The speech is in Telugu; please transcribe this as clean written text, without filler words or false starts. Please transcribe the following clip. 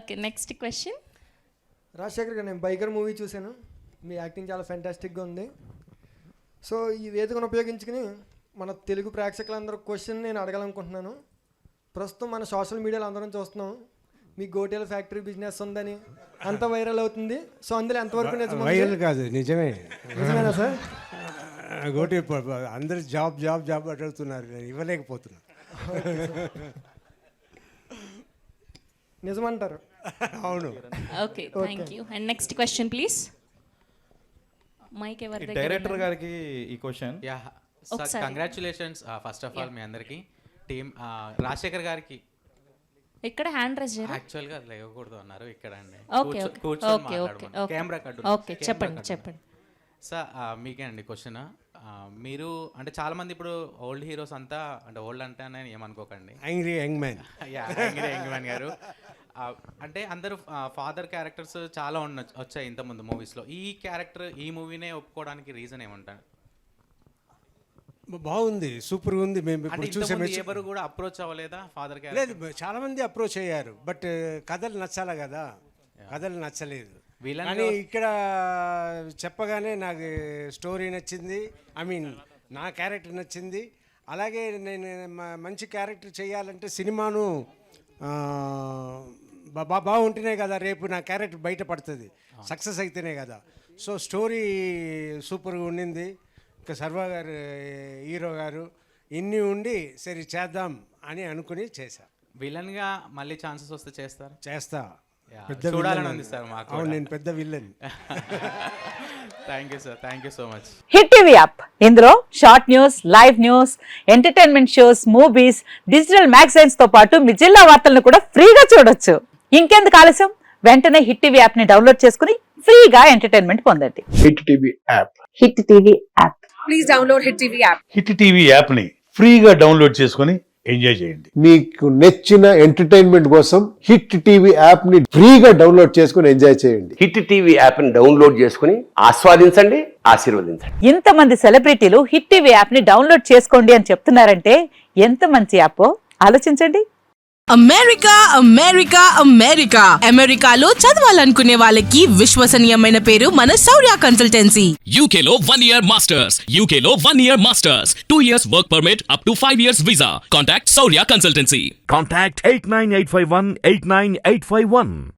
Okay, next question. రాజశేఖర్ గారు, నేను బైకర్ మూవీ చూశాను, మీ యాక్టింగ్ చాలా ఫెంటాస్టిక్గా ఉంది. సో ఈ వేదికను ఉపయోగించుకుని మన తెలుగు ప్రేక్షకులందరూ క్వశ్చన్ నేను అడగాలనుకుంటున్నాను. ప్రస్తుతం మన సోషల్ మీడియాలో అందరం చూస్తున్నాం, మీ గోటెల ఫ్యాక్టరీ బిజినెస్ ఉందని అంత వైరల్ అవుతుంది. సో అందులో ఎంతవరకు నిజం? వైరల్ కాదు, నిజమే. నిజమేనా సార్? గోటి అందరు జాబ్ జాబ్ జాబ్ అడుగుతున్నారు, నేను ఇవ్వలేకపోతున్నా. నిజమంటారు? అవును. Okay, thank you. And next question please. Mike ఎవరి దగ్గర? డైరెక్టర్ గారికి ఈ question. Yeah sir, congratulations first of all మీ అందరికి. టీమ్ రాజశేఖర్ గారికి ఇక్కడ హ్యాండ్ రైజ్ చేయరా? యాక్చువల్గా లేవకూడదు అన్నారు ఇక్కడ అండి. ఓకే కెమెరా కట్టు. ఓకే, చెప్పండి. సార్ మీకే అండి క్వశ్చన్. మీరు అంటే చాలా మంది ఇప్పుడు ఓల్డ్ హీరోస్ అంతా, అంటే ఓల్డ్ అంటే అని ఏమనుకోకండి, angry young man. Young man గారు అంటే అందరూ ఫాదర్ క్యారెక్టర్స్ చాలా వచ్చాయి ఇంతకుముందు మూవీస్లో. ఈ క్యారెక్టర్ ఈ మూవీనే ఒప్పుకోవడానికి రీజన్ ఏమంటారు? బాగుంది, సూపర్గా ఉంది. మేము ఇప్పుడు చూసే ఎవరు కూడా అప్రోచ్ అవ్వలేదా ఫాదర్ లేదు, చాలా మంది అప్రోచ్ అయ్యారు, బట్ కథలు నచ్చాలి కదా, కథలు నచ్చలేదు. కానీ ఇక్కడ చెప్పగానే నాకు స్టోరీ నచ్చింది, ఐ మీన్ నా క్యారెక్టర్ నచ్చింది. అలాగే నేను మంచి క్యారెక్టర్ చేయాలంటే సినిమాను బాగుంటేనే కదా రేపు నా క్యారెక్టర్ బయటపడుతుంది, సక్సెస్ అయితేనే కదా. సో స్టోరీ సూపర్గా ఉండింది. ఇంకా సర్వా గారు హీరో గారు ఇన్ని ఉండి సరే చేద్దాం అని అనుకుని చేశా. విలన్గా మళ్ళీ ఛాన్సెస్ వస్తే చేస్తా. పెద్ద చూడాలని ఉంది సార్ మాకు. అవును, నేను పెద్ద villain. Thank you sir, thank you so much. Hit TV app, ఇందులో short news, live news, entertainment shows, movies, digital magazines తో పాటు మీ జిల్లా వార్తలను కూడా ఫ్రీగా చూడొచ్చు. ఇంకెందుకు ఆలస్యం, వెంటనే హిట్ టీవీ యాప్ ని డౌన్లోడ్ చేసుకుని ఫ్రీగా ఎంటర్టైన్మెంట్ పొందండి. Hit TV app. Hit TV app. Please download hit TV app. Hit TV app ని ఫ్రీగా డౌన్లోడ్ చేసుకుని ఎంజాయ్ చేయండి. మీకు నచ్చిన ఎంటర్టైన్మెంట్ కోసం హిట్ టీవీ యాప్ ని ఫ్రీగా డౌన్లోడ్ చేసుకుని ఎంజాయ్ చేయండి. హిట్ టీవీ యాప్ ని డౌన్లోడ్ చేసుకుని ఆస్వాదించండి, ఆశీర్వదించండి. ఇంతమంది సెలబ్రిటీలు హిట్ టీవీ యాప్ ని డౌన్లోడ్ చేసుకోండి అని చెప్తున్నారంటే ఎంత మంచి యాప్ ఆలోచించండి. అమెరికా అమెరికా అమెరికా అమెరికాలో చదవాలనుకునే వాళ్ళకి విశ్వసనీయమైన పేరు మన శౌర్య కన్సల్టెన్సీ. UK లో 1 year masters, UK లో 1 year masters, 2 years work permit up to 5 years visa. Contact Saurya Consultancy. Contact 89851 89851.